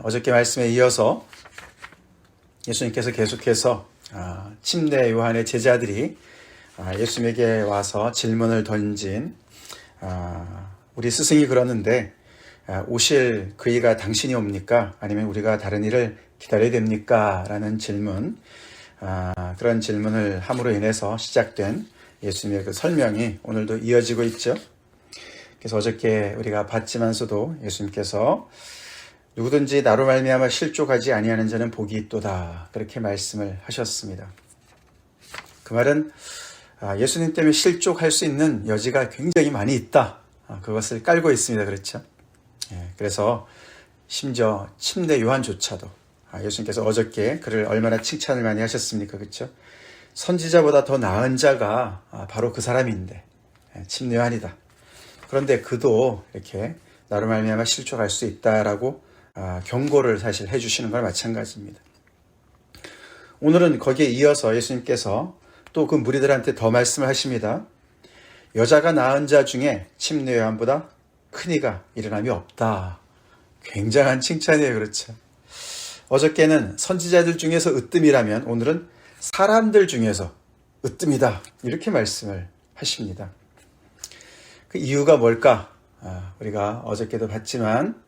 어저께 말씀에 이어서 예수님께서 계속해서 침례 요한의 제자들이 예수님에게 와서 질문을 던진 우리 스승이 그러는데 오실 그이가 당신이 옵니까? 아니면 우리가 다른 일을 기다려야 됩니까? 라는 질문, 그런 질문을 함으로 인해서 시작된 예수님의 그 설명이 오늘도 이어지고 있죠. 그래서 어저께 우리가 봤지만서도 예수님께서 누구든지 나로 말미암아 실족하지 아니하는 자는 복이 있도다, 그렇게 말씀을 하셨습니다. 그 말은 예수님 때문에 실족할 수 있는 여지가 굉장히 많이 있다, 그것을 깔고 있습니다. 그렇죠? 그래서 심지어 침례 요한조차도 예수님께서 어저께 그를 얼마나 칭찬을 많이 하셨습니까? 그렇죠? 선지자보다 더 나은 자가 바로 그 사람인데 침례 요한이다. 그런데 그도 이렇게 나로 말미암아 실족할 수 있다라고 경고를 사실 해주시는 걸 마찬가지입니다. 오늘은 거기에 이어서 예수님께서 또 그 무리들한테 더 말씀을 하십니다. 여자가 낳은 자 중에 침례 요한보다 큰 이가 일어남이 없다. 굉장한 칭찬이에요. 그렇죠? 어저께는 선지자들 중에서 으뜸이라면 오늘은 사람들 중에서 으뜸이다, 이렇게 말씀을 하십니다. 그 이유가 뭘까? 우리가 어저께도 봤지만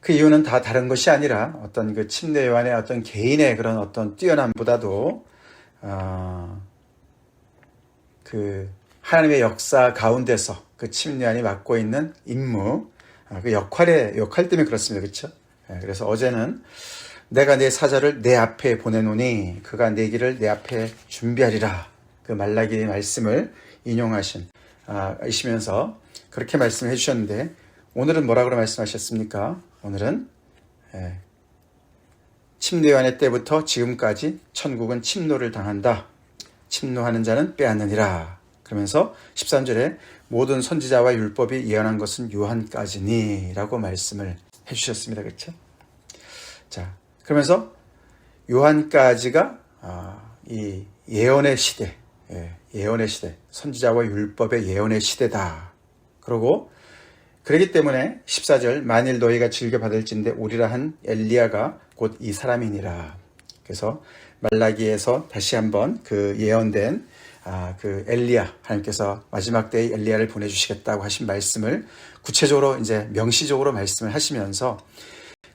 그 이유는 다 다른 것이 아니라 어떤 그 침례 요한의 어떤 개인의 그런 어떤 뛰어남보다도 그 하나님의 역사 가운데서 그 침례 요한이 맡고 있는 임무, 그 역할 때문에 그렇습니다. 그렇죠? 그래서 어제는 내가 내 사자를 내 앞에 보내노니 그가 내 길을 내 앞에 준비하리라, 그 말라기의 말씀을 인용하시면서 그렇게 말씀해 주셨는데, 오늘은 뭐라고 말씀하셨습니까? 오늘은 침례 요한의 때부터 지금까지 천국은 침노를 당한다. 침노하는 자는 빼앗느니라. 그러면서 13절에 모든 선지자와 율법이 예언한 것은 요한까지니 라고 말씀을 해주셨습니다. 그렇죠? 자, 그러면서 요한까지가 이 예언의 시대, 예언의 시대, 선지자와 율법의 예언의 시대다. 그러고 그렇기 때문에 14절 만일 너희가 즐겨 받을진대 오리라 한 엘리야가 곧 이 사람이니라. 그래서 말라기에서 다시 한번 그 예언된 그 엘리야, 하나님께서 마지막 때의 엘리야를 보내주시겠다고 하신 말씀을 구체적으로 이제 명시적으로 말씀을 하시면서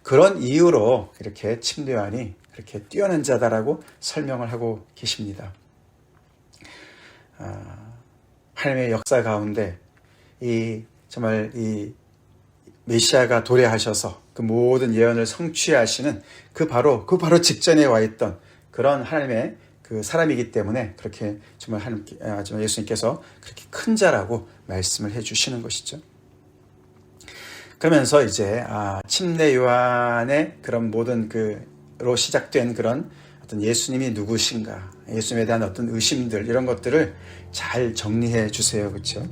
그런 이유로 이렇게 침례 요한이 그렇게 뛰어난 자다라고 설명을 하고 계십니다. 하나님의 역사 가운데 정말 이 메시아가 도래하셔서 그 모든 예언을 성취하시는 그 바로 직전에 와 있던 그런 하나님의 그 사람이기 때문에 그렇게 정말 예수님께서 그렇게 큰 자라고 말씀을 해주시는 것이죠. 그러면서 이제 침례 요한의 그런 모든 그로 시작된 그런 어떤 예수님이 누구신가, 예수님에 대한 어떤 의심들, 이런 것들을 잘 정리해 주세요. 그렇죠?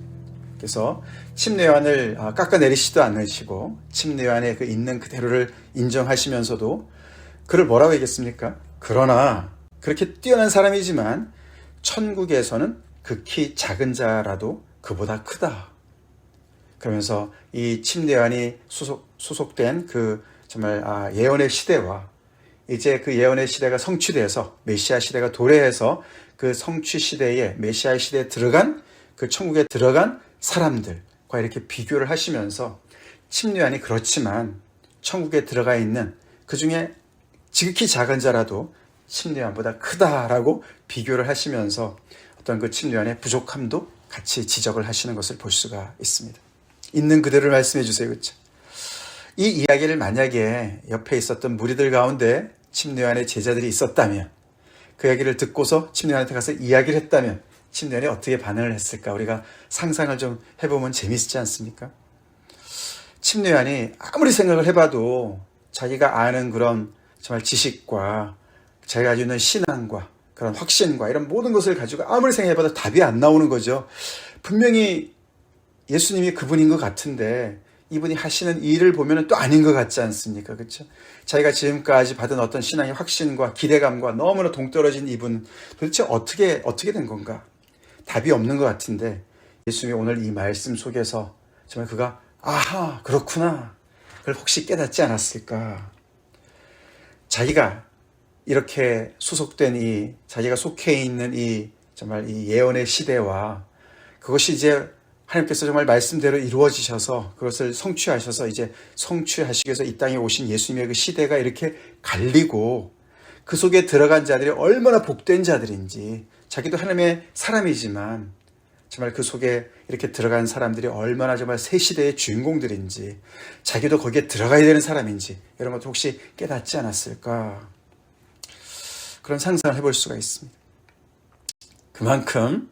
그래서 침례 요한을 깎아내리시지도 않으시고 침례 요한의 그 있는 그대로를 인정하시면서도 그를 뭐라고 얘기했습니까? 그러나 그렇게 뛰어난 사람이지만 천국에서는 극히 작은 자라도 그보다 크다. 그러면서 이 침례 요한이 소속된 그 정말 예언의 시대와 이제 그 예언의 시대가 성취돼서 메시아 시대가 도래해서 그 성취 시대에 메시아 시대에 들어간 그 천국에 들어간 사람들과 이렇게 비교를 하시면서 침례 요한이 그렇지만 천국에 들어가 있는 그 중에 지극히 작은 자라도 침례 요한보다 크다라고 비교를 하시면서 어떤 그 침례 요한의 부족함도 같이 지적을 하시는 것을 볼 수가 있습니다. 있는 그대로를 말씀해 주세요. 그렇죠? 이 이야기를 만약에 옆에 있었던 무리들 가운데 침례 요한의 제자들이 있었다면, 그 이야기를 듣고서 침례 요한한테 가서 이야기를 했다면 침례 요한이 어떻게 반응을 했을까? 우리가 상상을 좀 해보면 재미있지 않습니까? 침례 요한이 아무리 생각을 해봐도 자기가 아는 그런 정말 지식과 자기가 가지고 있는 신앙과 그런 확신과 이런 모든 것을 가지고 아무리 생각해봐도 답이 안 나오는 거죠. 분명히 예수님이 그분인 것 같은데 이분이 하시는 일을 보면 또 아닌 것 같지 않습니까? 그렇죠? 자기가 지금까지 받은 어떤 신앙의 확신과 기대감과 너무나 동떨어진 이분, 도대체 어떻게 된 건가? 답이 없는 것 같은데 예수님이 오늘 이 말씀 속에서 정말 그가 아하 그렇구나 그걸 혹시 깨닫지 않았을까? 자기가 이렇게 소속된 자기가 속해 있는 정말 이 예언의 시대와 그것이 이제 하나님께서 정말 말씀대로 이루어지셔서 그것을 성취하셔서 이제 성취하시기 위해서 이 땅에 오신 예수님의 그 시대가 이렇게 갈리고 그 속에 들어간 자들이 얼마나 복된 자들인지, 자기도 하나님의 사람이지만 정말 그 속에 이렇게 들어간 사람들이 얼마나 정말 새 시대의 주인공들인지, 자기도 거기에 들어가야 되는 사람인지 이런 것도 혹시 깨닫지 않았을까? 그런 상상을 해볼 수가 있습니다. 그만큼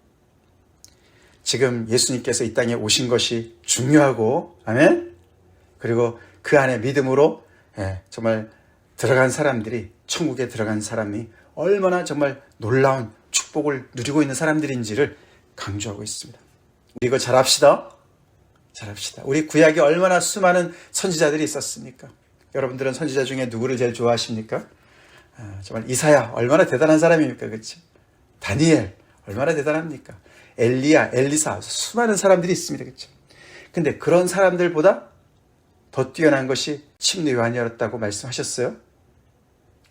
지금 예수님께서 이 땅에 오신 것이 중요하고, 아멘? 그리고 그 안에 믿음으로 정말 들어간 사람들이, 천국에 들어간 사람이 얼마나 정말 놀라운 축복을 누리고 있는 사람들인지를 강조하고 있습니다. 우리 이거 잘합시다. 잘합시다. 우리 구약에 얼마나 수많은 선지자들이 있었습니까? 여러분들은 선지자 중에 누구를 제일 좋아하십니까? 정말 이사야 얼마나 대단한 사람입니까? 그렇죠? 다니엘 얼마나 대단합니까? 엘리야, 엘리사 수많은 사람들이 있습니다. 그렇죠? 근데 그런 사람들보다 더 뛰어난 것이 침례 요한이었다고 말씀하셨어요.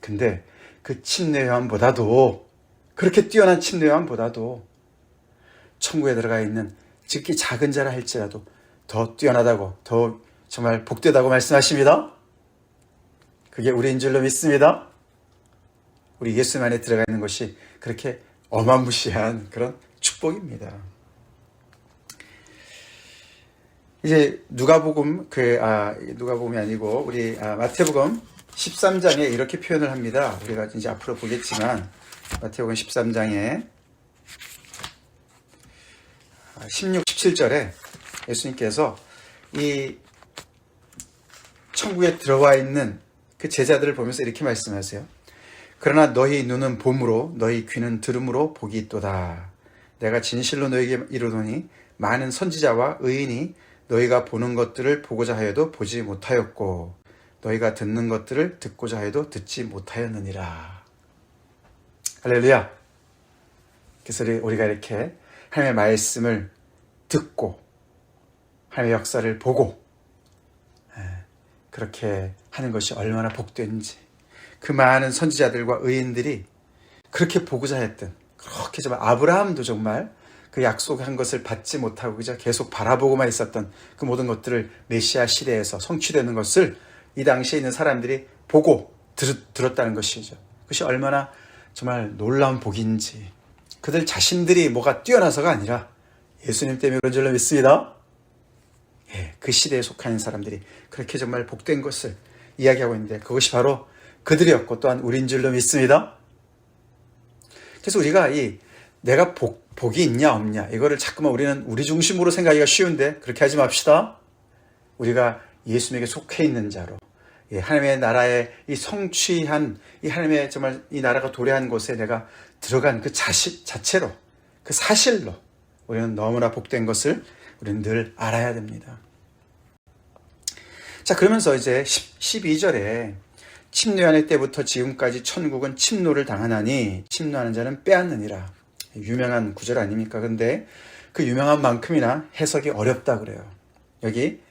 근데 그 침례 요한보다도, 그렇게 뛰어난 침례 요한보다도 천국에 들어가 있는 즉기 작은 자라 할지라도 더 뛰어나다고, 더 정말 복되다고 말씀하십니다. 그게 우리인 줄로 믿습니다. 우리 예수님 안에 들어가 있는 것이 그렇게 어마무시한 그런 축복입니다. 이제 누가복음이 아니고 우리 마태복음 13장에 이렇게 표현을 합니다. 우리가 이제 앞으로 보겠지만 마태복음 13장에 16, 17절에 예수님께서 이 천국에 들어와 있는 그 제자들을 보면서 이렇게 말씀하세요. 그러나 너희 눈은 봄으로 너희 귀는 들음으로 복이 있도다. 내가 진실로 너희에게 이르노니 많은 선지자와 의인이 너희가 보는 것들을 보고자 하여도 보지 못하였고 너희가 듣는 것들을 듣고자 하여도 듣지 못하였느니라. 할렐루야. 그래서 우리가 이렇게 하나님의 말씀을 듣고 하나님의 역사를 보고 그렇게 하는 것이 얼마나 복된지, 그 많은 선지자들과 의인들이 그렇게 보고자 했던, 그렇게 정말 아브라함도 정말 그 약속한 것을 받지 못하고 그저 계속 바라보고만 있었던 그 모든 것들을 메시아 시대에서 성취되는 것을 이 당시에 있는 사람들이 보고 들었다는 것이죠. 그것이 얼마나 정말 놀라운 복인지, 그들 자신들이 뭐가 뛰어나서가 아니라 예수님 때문에 그런 줄로 믿습니다. 그 시대에 속한 사람들이 그렇게 정말 복된 것을 이야기하고 있는데 그것이 바로 그들이었고 또한 우리인 줄로 믿습니다. 그래서 우리가 내가 복이 있냐 없냐 이거를 자꾸만 우리는 우리 중심으로 생각하기가 쉬운데 그렇게 하지 맙시다. 우리가 예수님에게 속해 있는 자로, 하나님의 나라에 이 성취한 이 하나님의 정말 이 나라가 도래한 곳에 내가 들어간 그 자체로, 그 사실로 우리는 너무나 복된 것을 우리는 늘 알아야 됩니다. 자, 그러면서 이제 12절에 침노 요한의 때부터 지금까지 천국은 침노를 당하나니 침노하는 자는 빼앗느니라. 유명한 구절 아닙니까? 근데 그 유명한 만큼이나 해석이 어렵다 그래요. 여기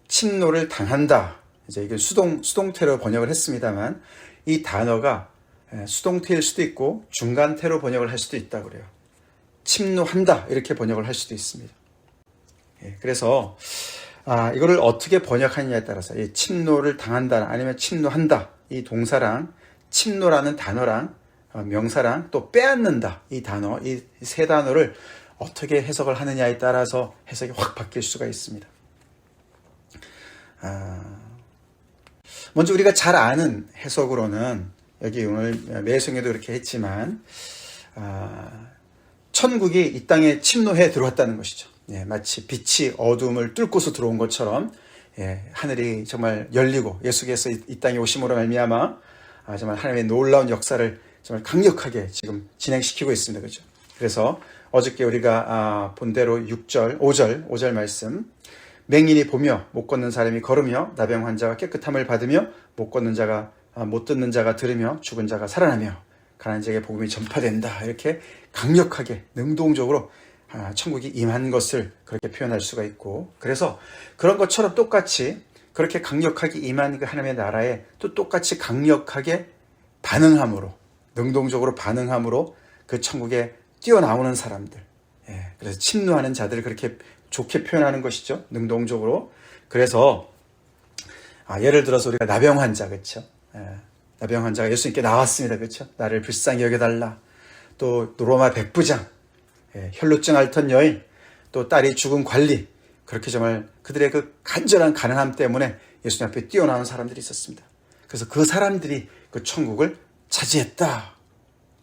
침노를 당한다. 이제 이게 수동태로 번역을 했습니다만 이 단어가 수동태일 수도 있고 중간태로 번역을 할 수도 있다 그래요. 침노한다 이렇게 번역을 할 수도 있습니다. 그래서 이거를 어떻게 번역하느냐에 따라서 이 침노를 당한다 아니면 침노한다 이 동사랑 침노라는 단어랑 명사랑 또 빼앗는다 이 단어, 이 세 단어를 어떻게 해석을 하느냐에 따라서 해석이 확 바뀔 수가 있습니다. 먼저 우리가 잘 아는 해석으로는 여기 오늘 매성에도 그렇게 했지만 천국이 이 땅에 침노해 들어왔다는 것이죠. 마치 빛이 어둠을 뚫고서 들어온 것처럼 하늘이 정말 열리고 예수께서 이 땅에 오심으로 말미암아 정말 하나님의 놀라운 역사를 정말 강력하게 지금 진행시키고 있습니다. 그렇죠? 그래서 어저께 우리가 본 대로 5절 말씀, 맹인이 보며 못 걷는 사람이 걸으며 나병 환자가 깨끗함을 받으며 못 듣는 자가 들으며 죽은 자가 살아나며 가난한 자에게 복음이 전파된다. 이렇게 강력하게 능동적으로 천국이 임한 것을 그렇게 표현할 수가 있고, 그래서 그런 것처럼 똑같이 그렇게 강력하게 임한 그 하나님의 나라에 또 똑같이 강력하게 반응함으로, 능동적으로 반응함으로 그 천국에 뛰어나오는 사람들, 그래서 침노하는 자들을 그렇게 좋게 표현하는 것이죠. 능동적으로. 그래서 예를 들어서 우리가 나병 환자, 그렇죠? 나병 환자가 예수님께 나왔습니다, 그렇죠? 나를 불쌍히 여겨달라. 또 로마 백부장, 혈루증 앓던 여인, 또 딸이 죽은 관리, 그렇게 정말 그들의 그 간절한 가난함 때문에 예수님 앞에 뛰어나온 사람들이 있었습니다. 그래서 그 사람들이 그 천국을 차지했다.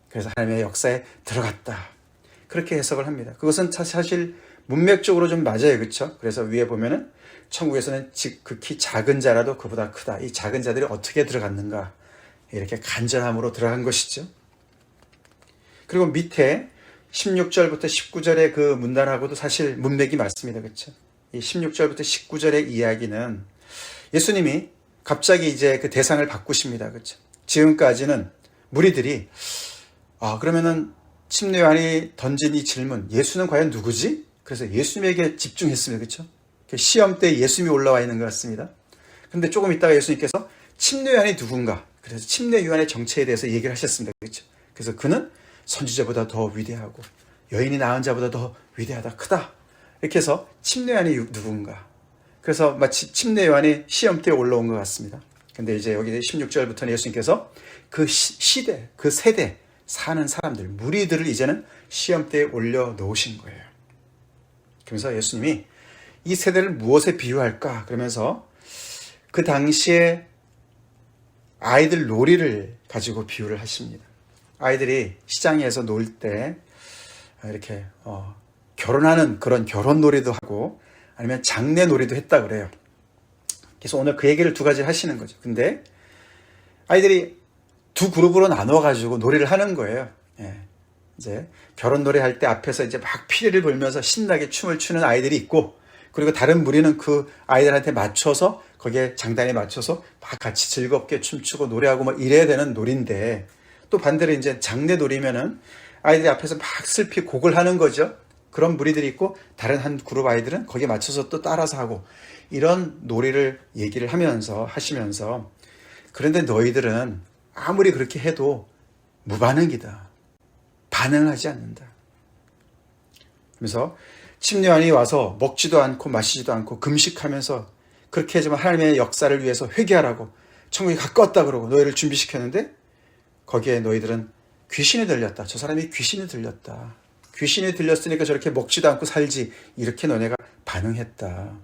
그래서 하나님의 역사에 들어갔다. 그렇게 해석을 합니다. 그것은 사실 문맥적으로 좀 맞아요, 그렇죠? 그래서 위에 보면은 천국에서는 극히 작은 자라도 그보다 크다. 이 작은 자들이 어떻게 들어갔는가? 이렇게 간절함으로 들어간 것이죠. 그리고 밑에 16절부터 19절의 그 문단하고도 사실 문맥이 맞습니다. 그렇죠? 이 16절부터 19절의 이야기는 예수님이 갑자기 이제 그 대상을 바꾸십니다. 그렇죠? 지금까지는 무리들이 그러면은 침례 요한이 던진 이 질문, 예수는 과연 누구지? 그래서 예수님에게 집중했습니다. 그렇죠? 시험 때 예수님이 올라와 있는 것 같습니다. 근데 조금 있다가 예수님께서 침례 요한이 누군가? 그래서 침례 요한의 정체에 대해서 얘기를 하셨습니다. 그렇죠? 그래서 그는 선지자보다 더 위대하고 여인이 낳은 자보다 더 위대하다, 크다. 이렇게 해서 침례 요한이 누군가? 그래서 마치 침례 요한이 시험 때 올라온 것 같습니다. 근데 이제 여기 16절부터는 예수님께서 그 시대, 그 세대 사는 사람들, 무리들을 이제는 시험 때에 올려놓으신 거예요. 그러면서 예수님이 이 세대를 무엇에 비유할까? 그러면서 그 당시에 아이들 놀이를 가지고 비유를 하십니다. 아이들이 시장에서 놀 때 이렇게 결혼하는 그런 결혼 놀이도 하고 아니면 장례 놀이도 했다 그래요. 그래서 오늘 그 얘기를 두 가지 하시는 거죠. 근데 아이들이 두 그룹으로 나눠 가지고 놀이를 하는 거예요. 이제 결혼 놀이 할 때 앞에서 이제 막 피리를 불면서 신나게 춤을 추는 아이들이 있고, 그리고 다른 무리는 그 아이들한테 맞춰서 거기에 장단에 맞춰서 막 같이 즐겁게 춤추고 노래하고 뭐 이래야 되는 놀인데, 또 반대로 이제 장례 놀이면은 아이들이 앞에서 막 슬피 곡을 하는 거죠. 그런 무리들이 있고 다른 한 그룹 아이들은 거기에 맞춰서 또 따라서 하고, 이런 놀이를 얘기를 하시면서 그런데 너희들은 아무리 그렇게 해도 무반응이다. 반응하지 않는다. 그래서 침례 요한이 와서 먹지도 않고 마시지도 않고 금식하면서 그렇게 하지만 하나님의 역사를 위해서 회개하라고 천국이 가까웠다 그러고 너희를 준비시켰는데 거기에 너희들은 귀신이 들렸다. 저 사람이 귀신이 들렸다. 귀신이 들렸으니까 저렇게 먹지도 않고 살지. 이렇게 너네가 반응했다.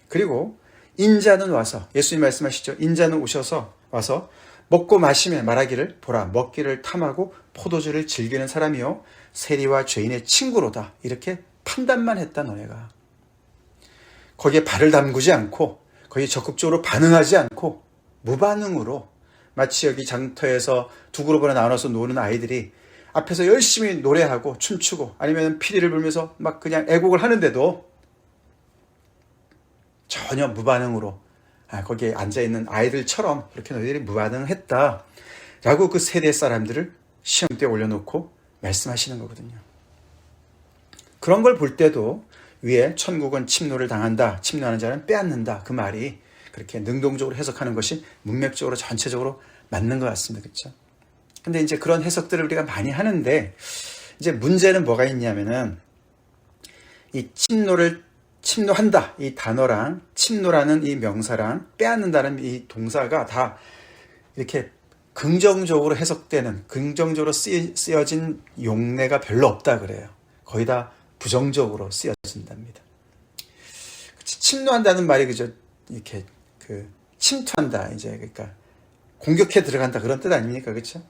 그리고 인자는 와서, 예수님 말씀하시죠. 인자는 오셔서 와서 먹고 마시며 말하기를, 보라, 먹기를 탐하고 포도주를 즐기는 사람이요 세리와 죄인의 친구로다. 이렇게 판단만 했다. 너네가 거기에 발을 담그지 않고 거기에 적극적으로 반응하지 않고 무반응으로, 마치 여기 장터에서 두 그룹으로 나눠서 노는 아이들이 앞에서 열심히 노래하고 춤추고 아니면 피리를 불면서 막 그냥 애곡을 하는데도 전혀 무반응으로 거기에 앉아있는 아이들처럼 그렇게 너희들이 무반응을 했다라고 그 세대 사람들을 시험대에 올려놓고 말씀하시는 거거든요. 그런 걸 볼 때도 위에 천국은 침노를 당한다, 침노하는 자는 빼앗는다, 그 말이 그렇게 능동적으로 해석하는 것이 문맥적으로 전체적으로 맞는 것 같습니다. 그렇죠? 근데 이제 그런 해석들을 우리가 많이 하는데, 이제 문제는 뭐가 있냐면은 이 침노한다 이 단어랑 침노라는 이 명사랑 빼앗는다는 이 동사가 다 이렇게 긍정적으로 해석되는, 긍정적으로 쓰여진 용례가 별로 없다 그래요. 거의 다 부정적으로 쓰여진답니다. 침노한다는 말이 그저 이렇게 침투한다, 이제 그러니까 공격해 들어간다 그런 뜻 아닙니까, 그렇죠?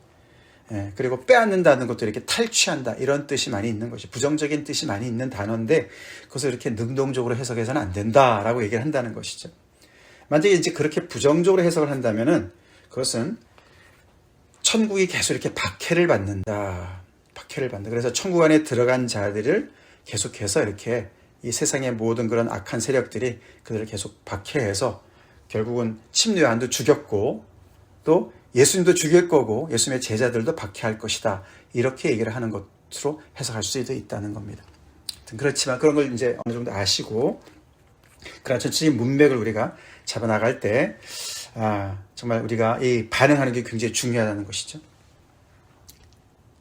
그리고 빼앗는다는 것도 이렇게 탈취한다 이런 뜻이 많이 있는 것이, 부정적인 뜻이 많이 있는 단어인데 그것을 이렇게 능동적으로 해석해서는 안 된다라고 얘기를 한다는 것이죠. 만약에 이제 그렇게 부정적으로 해석을 한다면은 그것은 천국이 계속 이렇게 박해를 받는다. 그래서 천국 안에 들어간 자들을 계속해서 이렇게 이 세상의 모든 그런 악한 세력들이 그들을 계속 박해해서 결국은 침례 요한도 죽였고 또 예수님도 죽일 거고 예수님의 제자들도 박해할 것이다. 이렇게 얘기를 하는 것 것으로 해석할 수도 있다는 겁니다. 그렇지만 그런 걸 이제 어느 정도 아시고 그런 전체적인 문맥을 우리가 잡아나갈 때 정말 우리가 이 반응하는 게 굉장히 중요하다는 것이죠.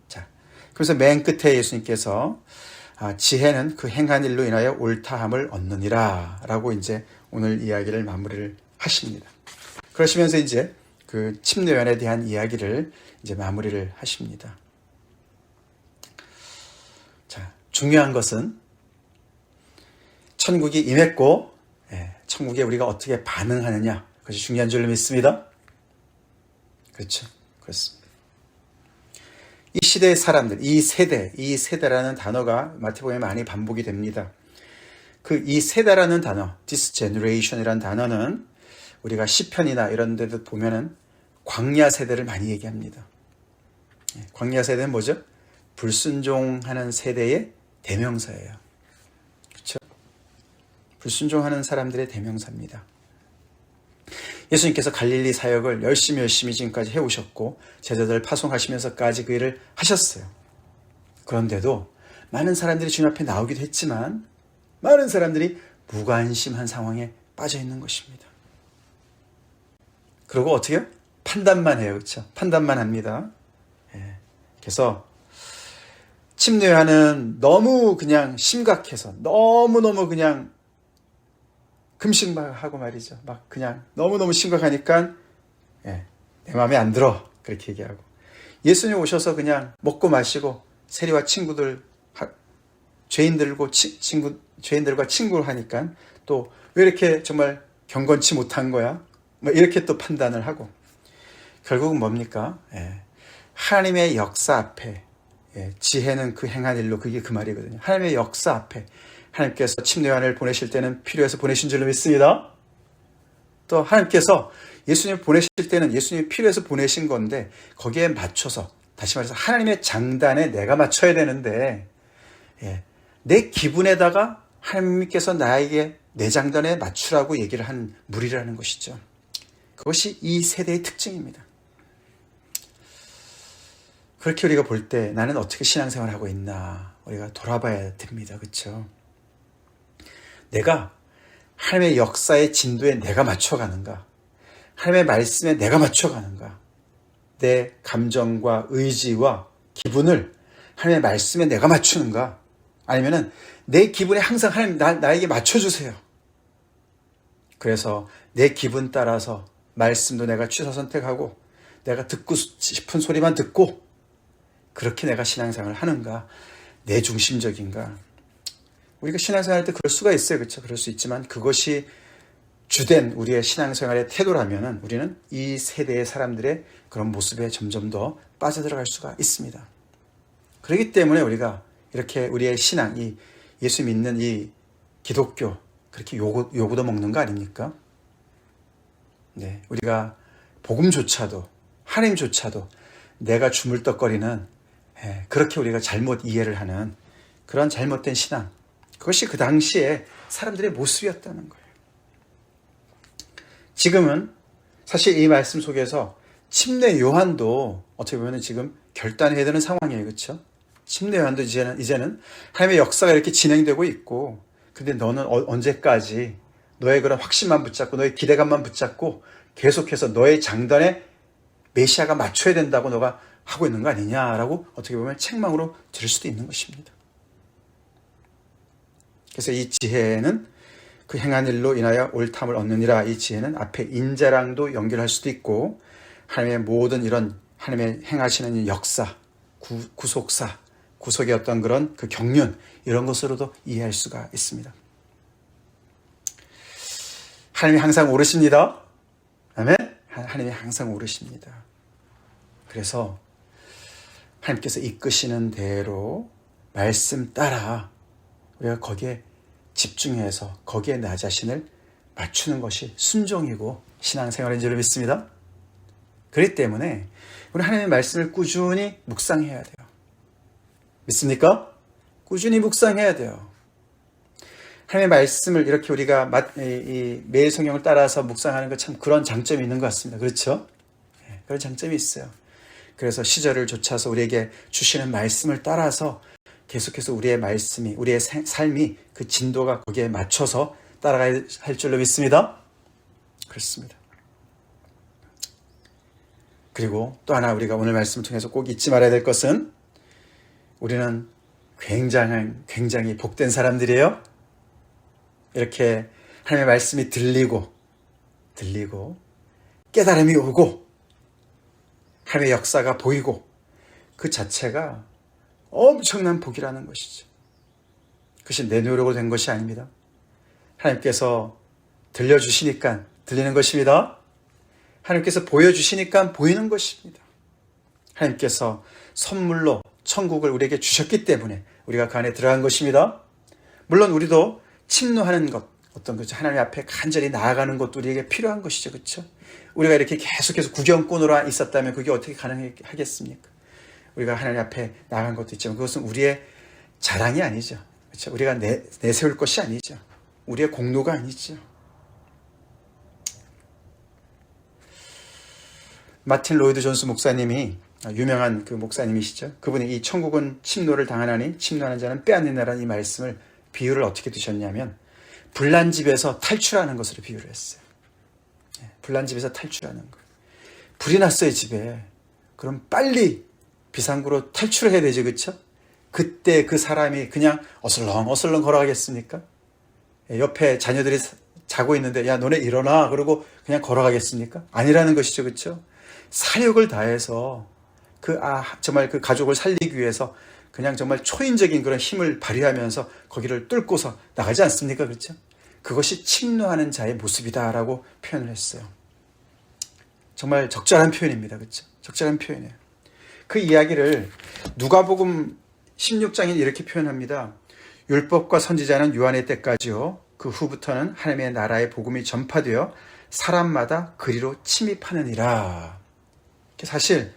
자, 그래서 맨 끝에 예수님께서 지혜는 그 행한 일로 인하여 옳다함을 얻느니라 라고 이제 오늘 이야기를 마무리를 하십니다. 그러시면서 이제 그 침례요한에 대한 이야기를 이제 마무리를 하십니다. 자, 중요한 것은 천국이 임했고 천국에 우리가 어떻게 반응하느냐, 그것이 중요한 줄로 믿습니다. 그렇죠. 그렇습니다. 이 시대의 사람들, 이 세대라는 단어가 마태복음에 많이 반복이 됩니다. 그 이 세대라는 단어, this generation이라는 단어는 우리가 시편이나 이런 데도 보면은 광야 세대를 많이 얘기합니다. 광야 세대는 뭐죠? 불순종하는 세대의 대명사예요. 그렇죠? 불순종하는 사람들의 대명사입니다. 예수님께서 갈릴리 사역을 열심히 지금까지 해오셨고 제자들을 파송하시면서까지 그 일을 하셨어요. 그런데도 많은 사람들이 주님 앞에 나오기도 했지만 많은 사람들이 무관심한 상황에 빠져 있는 것입니다. 그리고 어떻게 해요? 판단만 해요. 그렇죠? 판단만 합니다. 그래서 침례요한은 너무 그냥 심각해서 너무너무 그냥 금식하고 말이죠. 막 그냥 너무너무 심각하니까 내 마음에 안 들어. 그렇게 얘기하고. 예수님 오셔서 그냥 먹고 마시고 세리와 친구들, 죄인들과 친구를 하니까 또 왜 이렇게 정말 경건치 못한 거야? 뭐 이렇게 또 판단을 하고. 결국은 뭡니까? 하나님의 역사 앞에 지혜는 그 행한 일로, 그게 그 말이거든요. 하나님의 역사 앞에 하나님께서 침례요한을 보내실 때는 필요해서 보내신 줄로 믿습니다. 또 하나님께서 예수님을 보내실 때는 예수님이 필요해서 보내신 건데 거기에 맞춰서, 다시 말해서 하나님의 장단에 내가 맞춰야 되는데 내 기분에다가 하나님께서 나에게 내 장단에 맞추라고 얘기를 한 무리라는 것이죠. 그것이 이 세대의 특징입니다. 그렇게 우리가 볼 때 나는 어떻게 신앙생활을 하고 있나 우리가 돌아봐야 됩니다. 그렇죠? 내가 하나님의 역사의 진도에 내가 맞춰가는가? 하나님의 말씀에 내가 맞춰가는가? 내 감정과 의지와 기분을 하나님의 말씀에 내가 맞추는가? 아니면은 내 기분에 항상 하나님 나에게 맞춰주세요. 그래서 내 기분 따라서 말씀도 내가 취사 선택하고 내가 듣고 싶은 소리만 듣고 그렇게 내가 신앙생활을 하는가? 내 중심적인가? 우리가 신앙생활 할 때 그럴 수가 있어요. 그렇죠? 그럴 수 있지만 그것이 주된 우리의 신앙생활의 태도라면은 우리는 이 세대의 사람들의 그런 모습에 점점 더 빠져들어갈 수가 있습니다. 그렇기 때문에 우리가 이렇게 우리의 신앙, 이 예수 믿는 이 기독교 그렇게 요구도 먹는 거 아닙니까? 네, 우리가 복음조차도 하나님조차도 내가 주물떡거리는 그렇게 우리가 잘못 이해를 하는 그런 잘못된 신앙, 그것이 그 당시에 사람들의 모습이었다는 거예요. 지금은 사실 이 말씀 속에서 침례 요한도 어떻게 보면 지금 결단해야 되는 상황이에요. 그렇죠? 침례 요한도 이제는 하나님의 역사가 이렇게 진행되고 있고, 근데 너는 언제까지 너의 그런 확신만 붙잡고 너의 기대감만 붙잡고 계속해서 너의 장단에 메시아가 맞춰야 된다고 너가 하고 있는 거 아니냐라고 어떻게 보면 책망으로 들을 수도 있는 것입니다. 그래서 이 지혜는 그 행한 일로 인하여 옳다함을 얻느니라, 이 지혜는 앞에 인자랑도 연결할 수도 있고 하나님의 모든 이런 하나님의 행하시는 역사, 구속사, 구속의 어떤 그런 그 경륜, 이런 것으로도 이해할 수가 있습니다. 하나님이 항상 오르십니다. 아멘. 하나님이 항상 오르십니다. 그래서 하나님께서 이끄시는 대로 말씀 따라 우리가 거기에 집중해서 거기에 나 자신을 맞추는 것이 순종이고 신앙생활인 줄 믿습니다. 그렇기 때문에 우리 하나님의 말씀을 꾸준히 묵상해야 돼요. 믿습니까? 꾸준히 묵상해야 돼요. 하나님의 말씀을 이렇게 우리가 매일 성경을 따라서 묵상하는 것 참 그런 장점이 있는 것 같습니다. 그렇죠? 그런 장점이 있어요. 그래서 시절을 좇아서 우리에게 주시는 말씀을 따라서 계속해서 우리의 말씀이, 우리의 삶이 그 진도가 거기에 맞춰서 따라가야 할 줄로 믿습니다. 그렇습니다. 그리고 또 하나 우리가 오늘 말씀을 통해서 꼭 잊지 말아야 될 것은 우리는 굉장히 복된 사람들이에요. 이렇게 하나님의 말씀이 들리고 깨달음이 오고 하나님의 역사가 보이고 그 자체가 엄청난 복이라는 것이죠. 그것이 내 노력으로 된 것이 아닙니다. 하나님께서 들려주시니까 들리는 것입니다. 하나님께서 보여주시니까 보이는 것입니다. 하나님께서 선물로 천국을 우리에게 주셨기 때문에 우리가 그 안에 들어간 것입니다. 물론 우리도 침노하는 것, 어떤 거죠. 하나님 앞에 간절히 나아가는 것도 우리에게 필요한 것이죠. 그렇죠? 우리가 이렇게 계속해서 구경꾼으로 있었다면 그게 어떻게 가능하겠습니까? 우리가 하나님 앞에 나아간 것도 있지만 그것은 우리의 자랑이 아니죠. 그렇죠? 우리가 내세울 것이 아니죠. 우리의 공로가 아니죠. 마틴 로이드 존스 목사님이 유명한 그 목사님이시죠. 그분이 이 천국은 침노를 당하나니 침노하는 자는 빼앗는다라는 이 말씀을 비유를 어떻게 두셨냐면 불난 집에서 탈출하는 것으로 비유를 했어요. 불난 집에서 탈출하는 거. 불이 났어요 집에. 그럼 빨리 비상구로 탈출해야 되죠, 그렇죠? 그때 그 사람이 그냥 어슬렁 걸어가겠습니까? 옆에 자녀들이 자고 있는데 야 너네 일어나 그러고 그냥 걸어가겠습니까? 아니라는 것이죠, 그렇죠? 사력을 다해서 정말 그 가족을 살리기 위해서 그냥 정말 초인적인 그런 힘을 발휘하면서 거기를 뚫고서 나가지 않습니까? 그렇죠? 그것이 침노하는 자의 모습이다라고 표현을 했어요. 정말 적절한 표현입니다. 그렇죠? 적절한 표현이에요. 그 이야기를 누가복음 16장에 이렇게 표현합니다. 율법과 선지자는 요한의 때까지요. 그 후부터는 하나님의 나라의 복음이 전파되어 사람마다 그리로 침입하느니라. 사실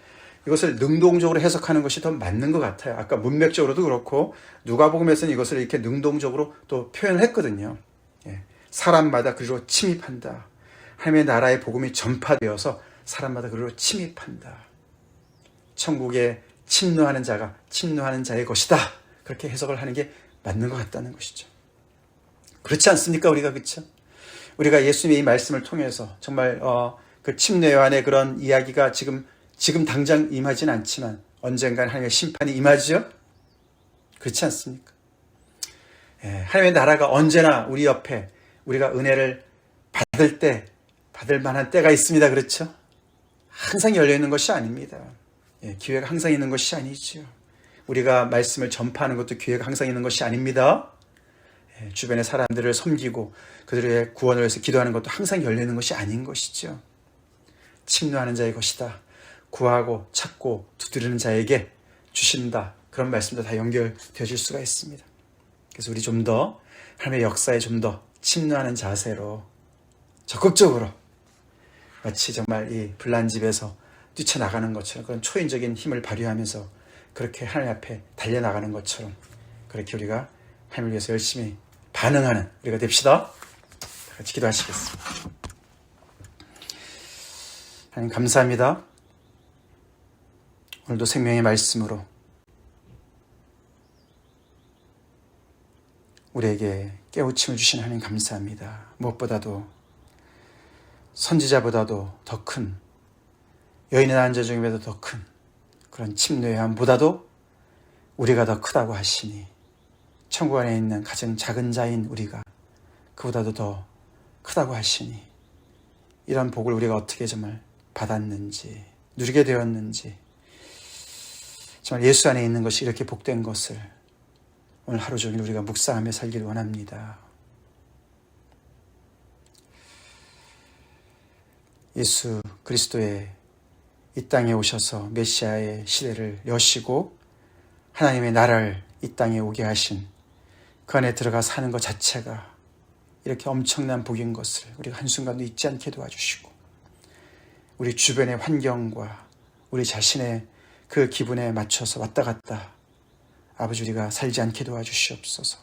이것을 능동적으로 해석하는 것이 더 맞는 것 같아요. 아까 문맥적으로도 그렇고 누가복음에서는 이것을 이렇게 능동적으로 또 표현을 했거든요. 사람마다 그리로 침입한다. 하나님의 나라의 복음이 전파되어서 사람마다 그리로 침입한다. 천국에 침노하는 자가 침노하는 자의 것이다. 그렇게 해석을 하는 게 맞는 것 같다는 것이죠. 그렇지 않습니까? 우리가 그렇죠? 우리가 예수님의 이 말씀을 통해서 정말 그 침례 요한의 그런 이야기가 지금 당장 임하진 않지만 언젠간 하나님의 심판이 임하죠? 그렇지 않습니까? 하나님의 나라가 언제나 우리 옆에 우리가 은혜를 받을 만한 때가 있습니다. 그렇죠? 항상 열려있는 것이 아닙니다. 기회가 항상 있는 것이 아니죠. 우리가 말씀을 전파하는 것도 기회가 항상 있는 것이 아닙니다. 주변의 사람들을 섬기고 그들의 구원을 위해서 기도하는 것도 항상 열리는 것이 아닌 것이죠. 침노하는 자의 것이다. 구하고 찾고 두드리는 자에게 주신다. 그런 말씀도 다 연결되어질 수가 있습니다. 그래서 우리 좀 더 하나님의 역사에 좀 더 침노하는 자세로 적극적으로 마치 정말 이 불난 집에서 뛰쳐나가는 것처럼 그런 초인적인 힘을 발휘하면서 그렇게 하나님 앞에 달려나가는 것처럼 그렇게 우리가 하나님을 위해서 열심히 반응하는 우리가 됩시다. 같이 기도하시겠습니다. 하나님 감사합니다. 오늘도 생명의 말씀으로 우리에게 깨우침을 주신 하나님 감사합니다. 무엇보다도 선지자보다도 더 큰 여인의 낳은 자 중에도 더 큰 그런 침노함보다도 우리가 더 크다고 하시니 천국 안에 있는 가장 작은 자인 우리가 그보다도 더 크다고 하시니 이런 복을 우리가 어떻게 정말 받았는지 누리게 되었는지 정말 예수 안에 있는 것이 이렇게 복된 것을 오늘 하루 종일 우리가 묵상하며 살기를 원합니다. 예수 그리스도의 이 땅에 오셔서 메시아의 시대를 여시고 하나님의 나라를 이 땅에 오게 하신 그 안에 들어가 사는 것 자체가 이렇게 엄청난 복인 것을 우리가 한순간도 잊지 않게 도와주시고 우리 주변의 환경과 우리 자신의 그 기분에 맞춰서 왔다 갔다 아버지 우리가 살지 않게 도와주시옵소서.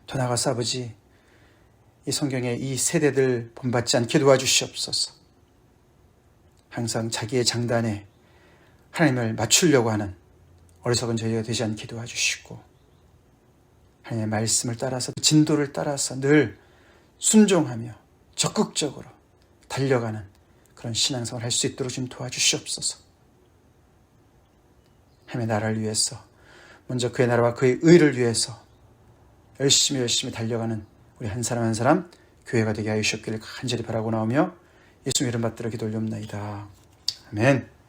더 나아가서 아버지 이 성경의 이 세대들 본받지 않게 도와주시옵소서. 항상 자기의 장단에 하나님을 맞추려고 하는 어리석은 저희가 되지 않게 도와주시고, 하나님의 말씀을 따라서, 진도를 따라서 늘 순종하며 적극적으로 달려가는 그런 신앙생활을 할 수 있도록 좀 도와주시옵소서. 하나님의 나라를 위해서, 먼저 그의 나라와 그의 의를 위해서 열심히 달려가는 우리 한 사람 한 사람 교회가 되게 하여 주셨기를 간절히 바라고 나오며 예수님 이름 받들어 기도 올려옵나이다. 아멘.